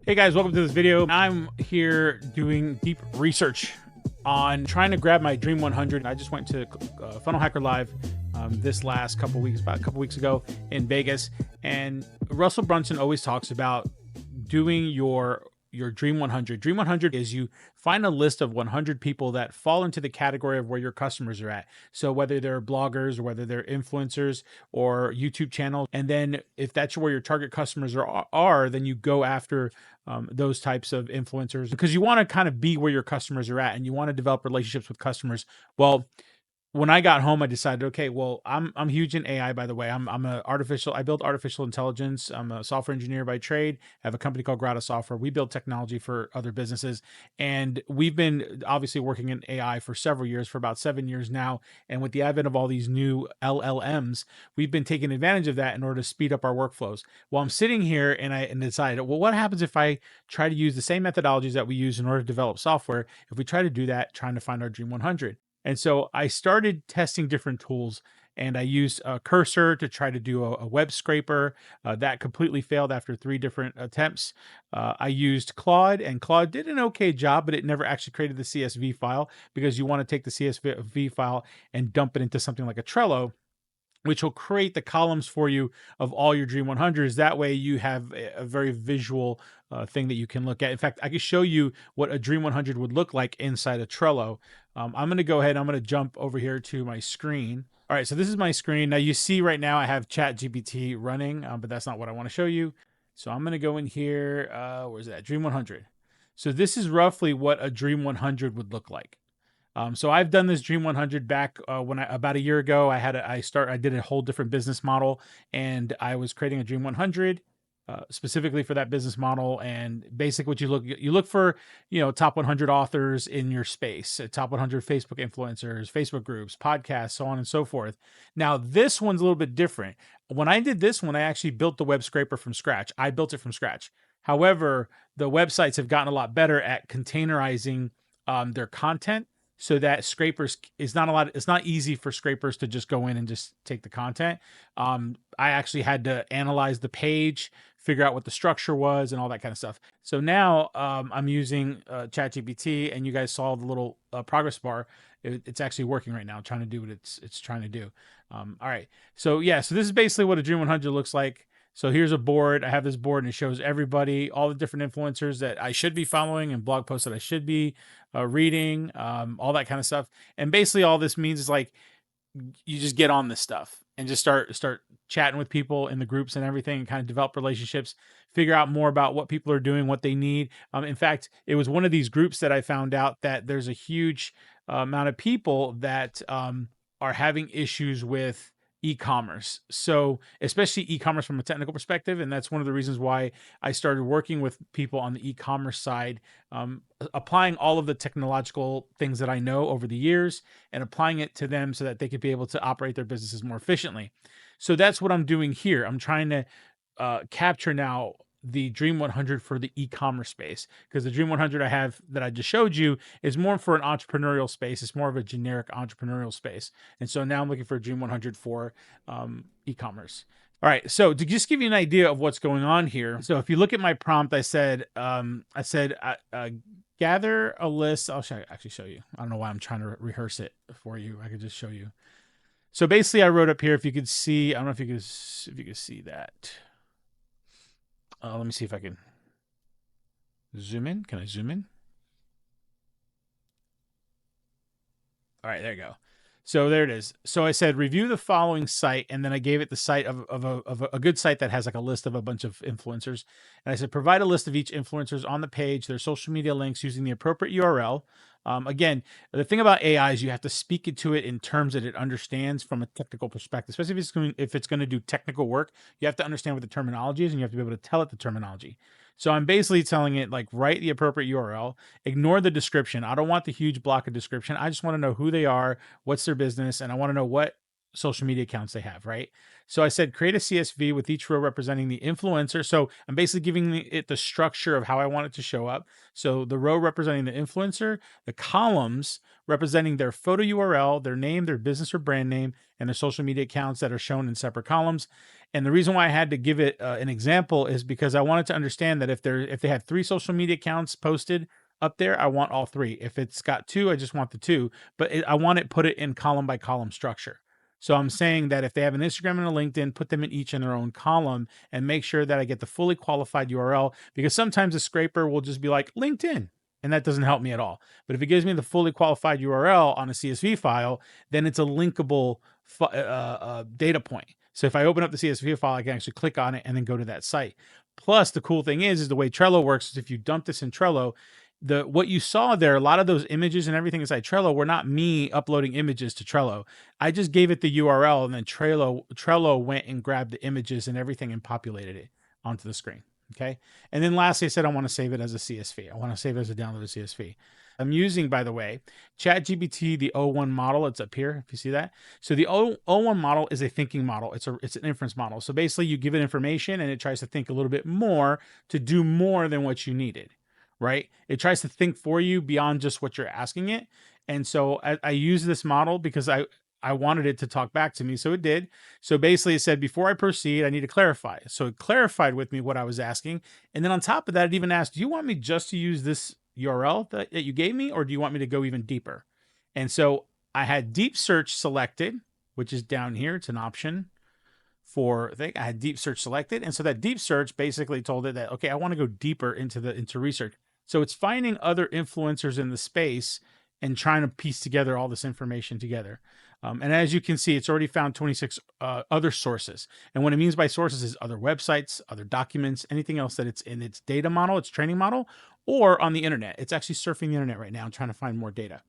Hey guys, welcome to this video. I'm here doing deep research on trying to grab my Dream 100. I just went to Funnel Hacker Live this last couple weeks, about a couple weeks ago in Vegas, and Russell Brunson always talks about doing your Dream 100. Dream 100 is you find a list of 100 people that fall into the category of where your customers are at. So whether they're bloggers or whether they're influencers or YouTube channels, and then if that's where your target customers are then you go after those types of influencers because you want to kind of be where your customers are at and you want to develop relationships with customers. Well, when I got home, I decided, okay, well, I'm huge in AI, by the way. I build artificial intelligence. I'm a software engineer by trade. I have a company called Grata Software. We build technology for other businesses. And we've been obviously working in AI for several years, for about 7 years now. And with the advent of all these new LLMs, we've been taking advantage of that in order to speed up our workflows. Well, I'm sitting here and I decided, well, what happens if I try to use the same methodologies that we use in order to develop software? If we try to do that, trying to find our Dream 100. And so I started testing different tools, and I used Cursor to try to do a web scraper. That completely failed after 3 different attempts. I used Claude, and Claude did an okay job, but it never actually created the CSV file because you want to take the CSV file and dump it into something like a Trello, which will create the columns for you of all your Dream 100s. That way you have a very visual thing that you can look at. In fact, I can show you what a Dream 100 would look like inside a Trello. I'm going to go ahead. I'm going to jump over here to my screen. All right, so this is my screen. Now you see right now I have ChatGPT running, but that's not what I want to show you. So I'm going to go in here. Where's that? Dream 100. So this is roughly what a Dream 100 would look like. So I've done this Dream 100 back when about a year ago. I did a whole different business model, and I was creating a Dream 100 specifically for that business model. And basically, what you look for, top 100 authors in your space, top 100 Facebook influencers, Facebook groups, podcasts, so on and so forth. Now, this one's a little bit different. When I did this one, I actually built the web scraper from scratch. I built it from scratch. However, the websites have gotten a lot better at containerizing their content, so that scrapers is not a lot. It's not easy for scrapers to just go in and just take the content. I actually had to analyze the page, figure out what the structure was, and all that kind of stuff. So now I'm using ChatGPT, and you guys saw the little progress bar. It's actually working right now, trying to do what it's trying to do. All right. So yeah. So this is basically what a Dream 100 looks like. So here's a board. I have this board and it shows everybody, all the different influencers that I should be following and blog posts that I should be reading, all that kind of stuff. And basically all this means is like, you just get on this stuff and just start chatting with people in the groups and everything, and kind of develop relationships, figure out more about what people are doing, what they need. In fact, it was one of these groups that I found out that there's a huge amount of people that are having issues with e-commerce. So especially e-commerce from a technical perspective. And that's one of the reasons why I started working with people on the e-commerce side, applying all of the technological things that I know over the years and applying it to them so that they could be able to operate their businesses more efficiently. So that's what I'm doing here. I'm trying to capture now the Dream 100 for the e-commerce space, because the Dream 100 I have that I just showed you is more for an entrepreneurial space. It's more of a generic entrepreneurial space. And so now I'm looking for a Dream 100 for e-commerce. All right. So to just give you an idea of what's going on here. So if you look at my prompt, I said, gather a list. I'll actually show you. I don't know why I'm trying to rehearse it for you. I could just show you. So basically I wrote up here, if you could see, I don't know if you could see that. Let me see if I can zoom in. Can I zoom in? All right, there you go. So there it is. So I said, review the following site, and then I gave it the site of a good site that has like a list of a bunch of influencers. And I said, provide a list of each influencers on the page, their social media links using the appropriate URL. Again, the thing about AI is you have to speak into it in terms that it understands from a technical perspective, especially if it's going to do technical work. You have to understand what the terminology is, and you have to be able to tell it the terminology. So I'm basically telling it, like, write the appropriate URL, ignore the description. I don't want the huge block of description. I just want to know who they are, what's their business, and I want to know what social media accounts they have, right? So I said, create a CSV with each row representing the influencer. So I'm basically giving it the structure of how I want it to show up. So the row representing the influencer, the columns representing their photo URL, their name, their business or brand name, and their social media accounts that are shown in separate columns. And the reason why I had to give it an example is because I wanted to understand that if they have 3 social media accounts posted up there, I want all 3. If it's got 2, I just want the 2, but I want it put it in column by column structure. So I'm saying that if they have an Instagram and a LinkedIn, put them in each in their own column and make sure that I get the fully qualified URL, because sometimes a scraper will just be like LinkedIn, and that doesn't help me at all. But if it gives me the fully qualified URL on a CSV file, then it's a linkable data point. So if I open up the CSV file, I can actually click on it and then go to that site. Plus, the cool thing is the way Trello works is if you dump this in Trello, what you saw there, a lot of those images and everything inside Trello were not me uploading images to Trello. I just gave it the URL, and then Trello went and grabbed the images and everything and populated it onto the screen. Okay. And then lastly, I said I want to save it as a CSV. I want to save it as a downloaded CSV. I'm using, by the way, ChatGPT, the O1 model. It's up here, if you see that. So the O1 model is a thinking model. It's an inference model. So basically, you give it information, and it tries to think a little bit more to do more than what you needed, right? It tries to think for you beyond just what you're asking it. And so I use this model because I wanted it to talk back to me. So it did. So basically it said, before I proceed, I need to clarify. So it clarified with me what I was asking. And then on top of that, it even asked, do you want me just to use this URL that you gave me, or do you want me to go even deeper? And so I had deep search selected, which is down here. It's an option for I had deep search selected. And so that deep search basically told it that, okay, I want to go deeper into research. So it's finding other influencers in the space and trying to piece together all this information together. And as you can see, it's already found 26 other sources. And what it means by sources is other websites, other documents, anything else that it's in its data model, its training model, or on the internet. It's actually surfing the internet right now and trying to find more data.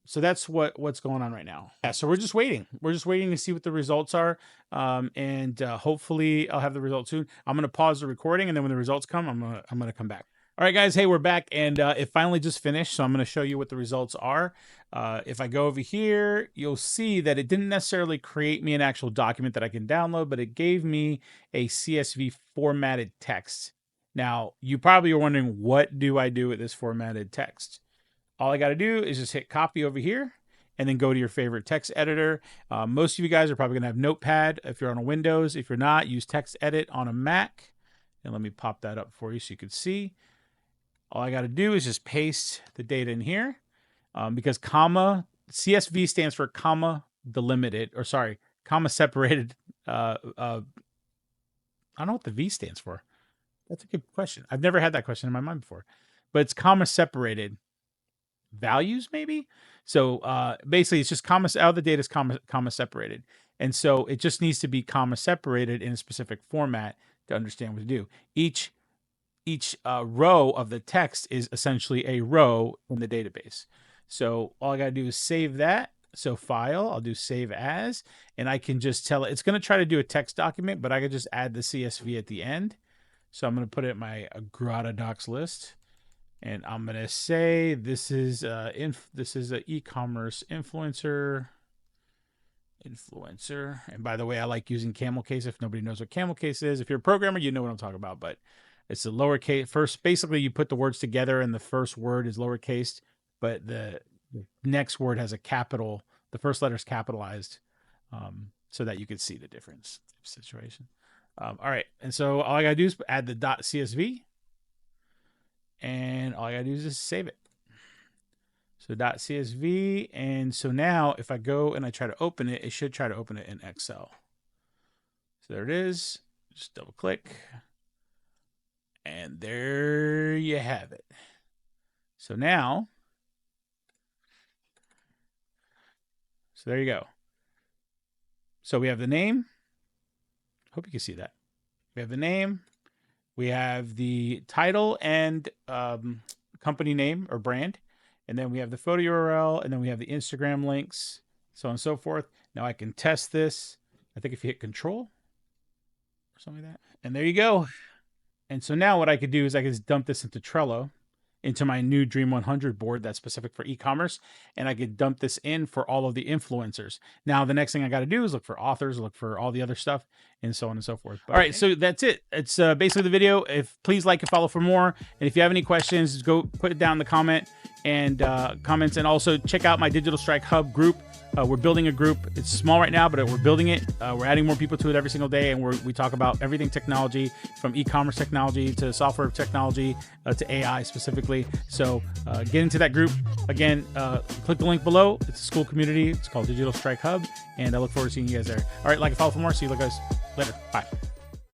So that's what's going on right now. Yeah, so we're just waiting. We're just waiting to see what the results are. And hopefully I'll have the results soon. I'm going to pause the recording, and then when the results come, I'm going to come back. All right, guys. Hey, we're back, and it finally just finished. So I'm going to show you what the results are. If I go over here, you'll see that it didn't necessarily create me an actual document that I can download, but it gave me a CSV formatted text. Now, you probably are wondering, what do I do with this formatted text? All I got to do is just hit copy over here and then go to your favorite text editor. Most of you guys are probably going to have Notepad if you're on a Windows. If you're not, use TextEdit on a Mac. And let me pop that up for you so you can see. All I got to do is just paste the data in here because CSV stands for comma delimited, or sorry, comma separated. I don't know what the V stands for. That's a good question. I've never had that question in my mind before, but it's comma separated values maybe. So basically it's just all the data is comma separated. And so it just needs to be comma separated in a specific format to understand what to do. Each row of the text is essentially a row in the database. So all I got to do is save that. So file, I'll do save as, and I can just tell it, it's going to try to do a text document, but I could just add the CSV at the end. So I'm going to put it in my Grata docs list. And I'm going to say this is an e-commerce influencer. And by the way, I like using camel case. If nobody knows what camel case is, if you're a programmer, you know what I'm talking about. But it's a lowercase. First, basically, you put the words together, and the first word is lowercase, but the next word has a capital. The first letter is capitalized, so that you can see the difference situation. All right, and so all I got to do is add the .csv. And all I gotta do is just save it. So .csv, and so now if I go and I try to open it, it should try to open it in Excel. So there it is. Just double click, and there you have it. So now, there you go. So we have the name. Hope you can see that. We have the name. We have the title and company name or brand. And then we have the photo URL. And then we have the Instagram links, so on and so forth. Now I can test this. I think if you hit Control or something like that. And there you go. And so now what I could do is I could just dump this into Trello, into my new Dream 100 board that's specific for e-commerce, and I could dump this in for all of the influencers. Now, the next thing I got to do is look for authors, look for all the other stuff, and so on and so forth. But, all right, so that's it. It's basically the video. Please like and follow for more. And if you have any questions, go put it down in the comment, and comments. And also check out my Digital Strike Hub group. We're building a group. It's small right now, but we're building it. We're adding more people to it every single day, and we talk about everything technology, from e-commerce technology to software technology to AI specifically. So get into that group. Again, click the link below. It's a school community. It's called Digital Strike Hub, and I look forward to seeing you guys there. All right, like and follow for more. See you guys later. Bye.